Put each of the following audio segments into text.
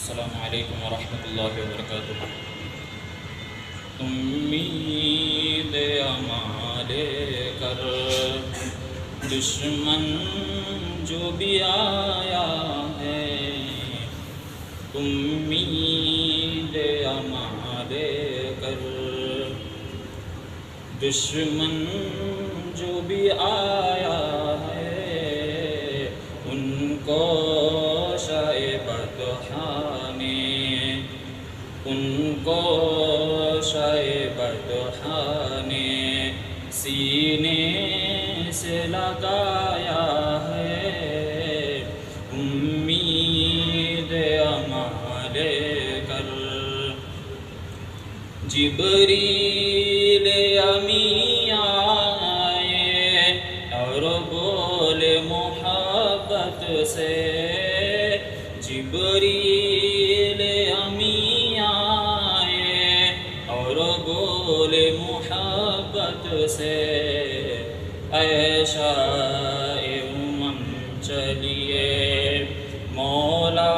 السلام علیکم ورحمۃ اللہ وبرکاتہ۔ امید امان لے کر دشمن جو بھی آیا ہے، امید امان لے کر دشمن جو بھی آیا ہے، ان کو ان کو بطحاں نے سینے سے لگایا ہے، امید امان لے کر جبریل امی آئے اور بولے محبت سے، جبریل امی آئے اور بولے محبت سے، اے شاہ چلیے مولا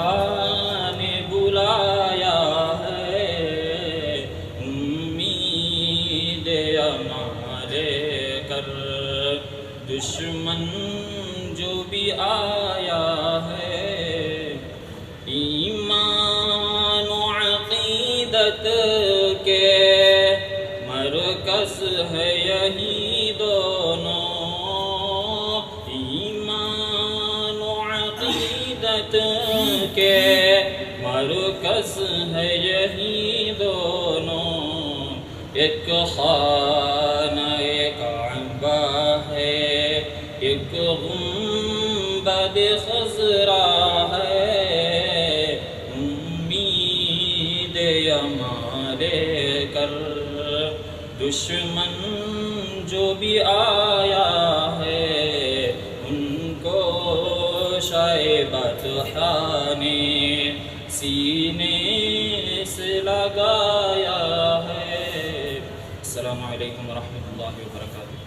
نے بلایا ہے، امید امان لے کر دشمن جو بھی آیا ہے، ایمان و عقیدت کے مرکز ہے یہی دونوں، ایمان و عقیدت کے مرکز ہے یہی دونوں، ایک خانہ کعبہ ہے، ایک گنبد خضرا ہے، امید امان لے کر دشمن جو بھی آیا ہے، ان کو بطحاں نے سینے سے لگایا ہے۔ السلام علیکم ورحمۃ اللہ وبرکاتہ۔